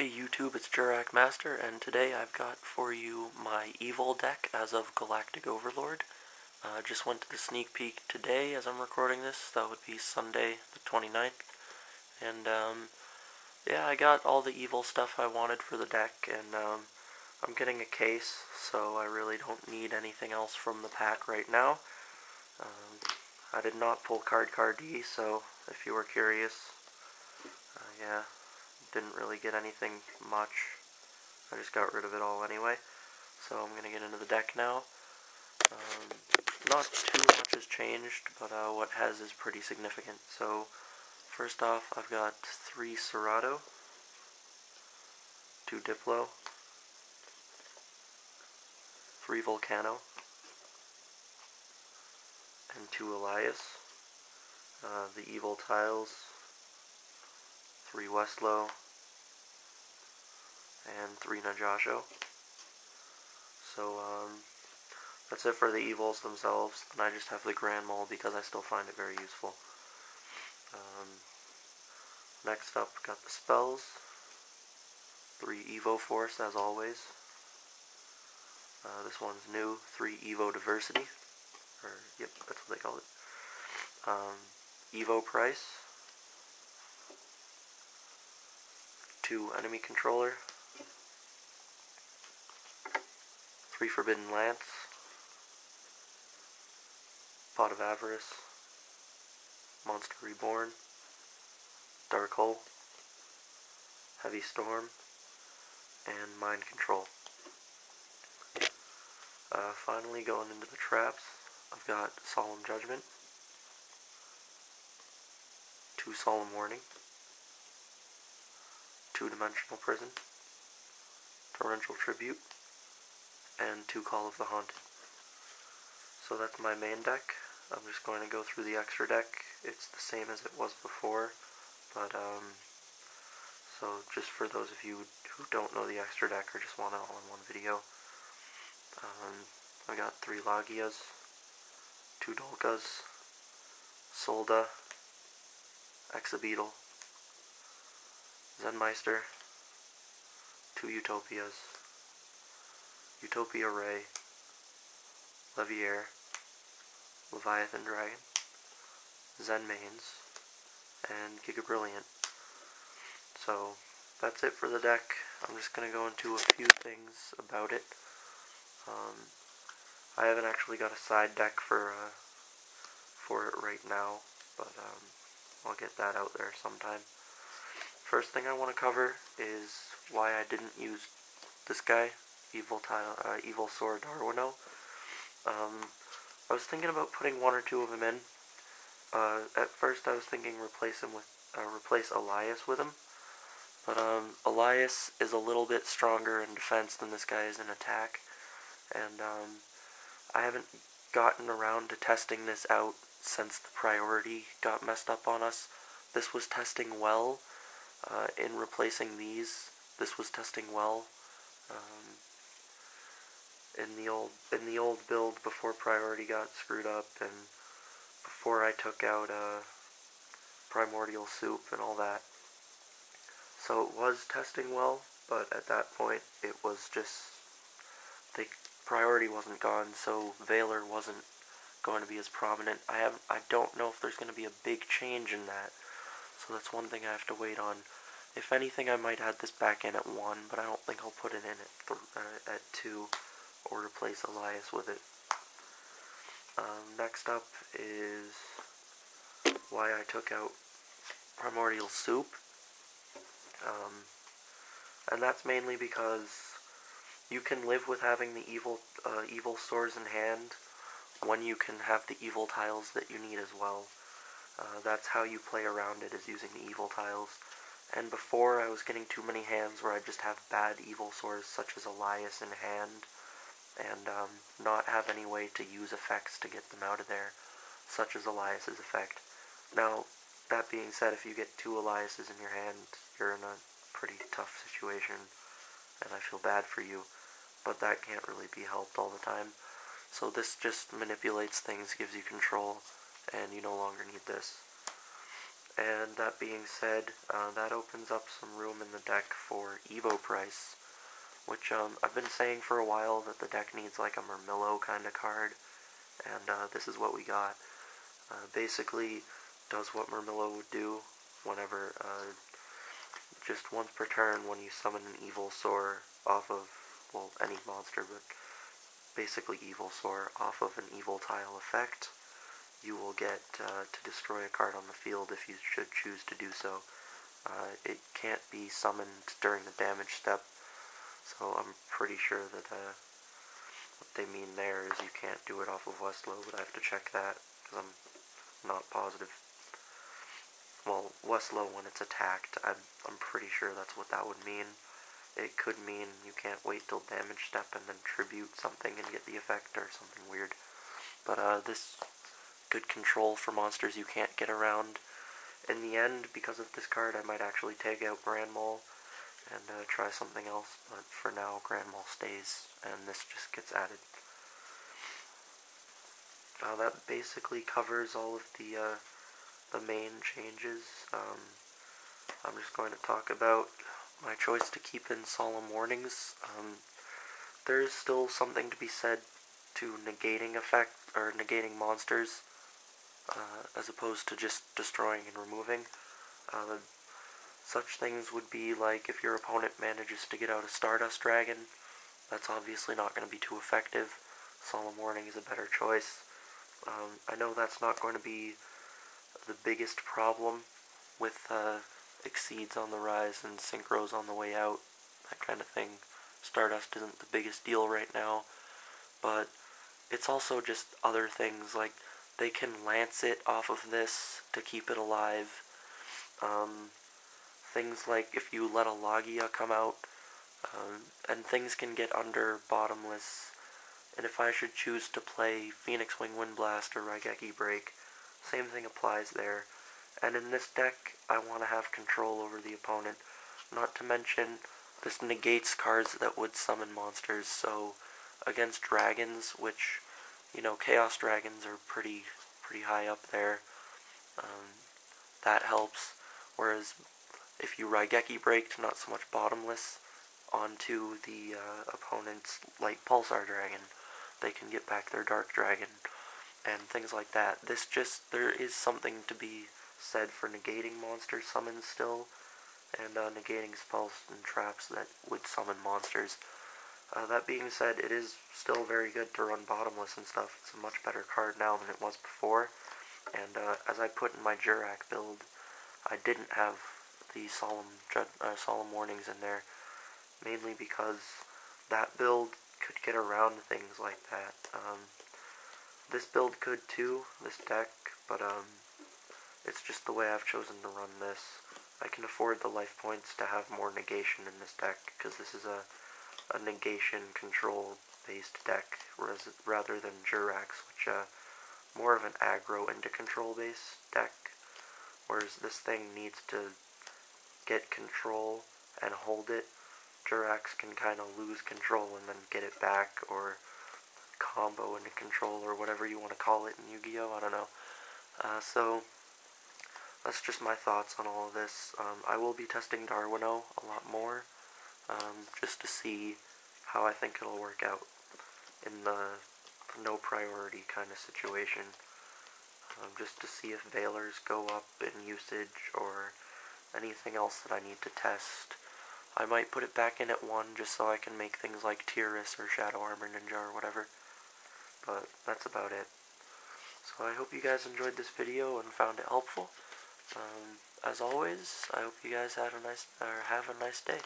Hey YouTube, it's jurracmaster, and today I've got for you my Evol deck as of Galactic Overlord. Just went to the sneak peek today as I'm recording this. That would be Sunday the 29th. And yeah, I got all the Evol stuff I wanted for the deck, and I'm getting a case, so I really don't need anything else from the pack right now. I did not pull card D, so if you were curious, yeah. Didn't really get anything much. I just got rid of it all anyway. So I'm going to get into the deck now. Not too much has changed, but what has is pretty significant. So first off, I've got 3 Serato, 2 Diplo, 3 Volcano, and 2 Elias. The Evil tiles, 3 Westlow, and 3 Najasho. So that's it for the Evols themselves, and I just have the Grand Mole because I still find it very useful. Next up, got the spells, 3 Evo Force as always. This one's new, 3 Evo Diversity, or yep, that's what they call it. Evo Price, 2 Enemy Controller, 3 Forbidden Lance, Pot of Avarice, Monster Reborn, Dark Hole, Heavy Storm, and Mind Control. Finally, going into the traps, I've got Solemn Judgment, 2 Solemn Warning, 2 Dimensional Prison, Torrential Tribute, and 2 Call of the Haunted. So that's my main deck. I'm just going to go through the extra deck. It's the same as it was before, but so just for those of you who don't know the extra deck or just want it all in one video, I got 3 Lagias, 2 Dolkas, Solda, Exabeetle, Zenmeister, 2 Utopias, Utopia Ray, Leviair, Leviathan Dragon, Zen Mains, and Giga Brilliant. So that's it for the deck. I'm just going to go into a few things about it. I haven't actually got a side deck for it right now, but I'll get that out there sometime. First thing I want to cover is why I didn't use this guy, Evolsaur Darwino. I was thinking about putting 1 or 2 of them in. At first I was thinking replace Elias with him, but Elias is a little bit stronger in defense than this guy is in attack, and I haven't gotten around to testing this out since the priority got messed up on us. This was testing well. In replacing these, this was testing well. In the old build before priority got screwed up, and before I took out Primordial Soup and all that. So it was testing well, but at that point it was just the priority wasn't gone, so Valor wasn't going to be as prominent. I don't know if there's going to be a big change in that, so that's one thing I have to wait on. If anything, I might add this back in at 1, but I don't think I'll put it in at 2 or replace Elias with it. Next up is why I took out Primordial Soup, and that's mainly because you can live with having the evil stores in hand when you can have the evil tiles that you need as well. That's how you play around it, is using the evil tiles. And before, I was getting too many hands where I just have bad evil swords such as Elias in hand, and not have any way to use effects to get them out of there, such as Elias's effect. Now, that being said, if you get 2 Eliases in your hand, you're in a pretty tough situation, and I feel bad for you, but that can't really be helped all the time. So this just manipulates things, gives you control, and you no longer need this. And that being said, that opens up some room in the deck for Evo price, which I've been saying for a while that the deck needs like a Murmillo kind of card, and this is what we got. Basically does what Murmillo would do whenever, just once per turn when you summon an Evolsaur off of, well, any monster, but basically Evolsaur off of an evil tile effect, you will get to destroy a card on the field if you should choose to do so. It can't be summoned during the damage step, so I'm pretty sure that what they mean there is you can't do it off of Westlow, but I have to check that, because I'm not positive. Well, Westlow when it's attacked, I'm pretty sure that's what that would mean. It could mean you can't wait till damage step and then tribute something and get the effect or something weird. But this good control for monsters you can't get around. In the end, because of this card, I might actually take out Grand Mole and try something else, but for now Grand Mole stays and this just gets added. That basically covers all of the main changes. I'm just going to talk about my choice to keep in Solemn Warnings. There is still something to be said to negating effect, or negating monsters, as opposed to just destroying and removing. Such things would be like if your opponent manages to get out a Stardust Dragon, that's obviously not going to be too effective. Solemn Warning is a better choice. I know that's not going to be the biggest problem with Exceeds on the rise and Synchros on the way out, that kind of thing. Stardust isn't the biggest deal right now, but it's also just other things, like they can lance it off of this to keep it alive. Things like if you let a Logia come out, and things can get under Bottomless, and if I should choose to play Phoenix Wing Windblast or Raigeki Break, same thing applies there. And in this deck, I want to have control over the opponent. Not to mention, this negates cards that would summon monsters, so against dragons, which, you know, Chaos Dragons are pretty high up there, that helps. Whereas, if you Raigeki Break, not so much Bottomless, onto the opponent's Light Pulsar Dragon, they can get back their Dark Dragon, and things like that. There is something to be said for negating monster summons still, and negating spells and traps that would summon monsters. That being said, it is still very good to run Bottomless and stuff. It's a much better card now than it was before, and as I put in my Jurrak build, I didn't have the Solemn Warnings in there, mainly because that build could get around things like that. This build could too, this deck, but it's just the way I've chosen to run this. I can afford the life points to have more negation in this deck, because this is a negation control based deck, rather than Jurrax, which more of an aggro into control based deck, whereas this thing needs to get control and hold it. Jurrax can kind of lose control and then get it back, or combo into control, or whatever you want to call it in Yu-Gi-Oh! I don't know. So, that's just my thoughts on all of this. I will be testing Darwino a lot more, just to see how I think it'll work out in the no priority kind of situation. Just to see if Veilers go up in usage, or anything else that I need to test. I might put it back in at 1 just so I can make things like Tyrus or Shadow Armor Ninja or whatever. But that's about it. So I hope you guys enjoyed this video and found it helpful. As always, I hope you guys have a nice day.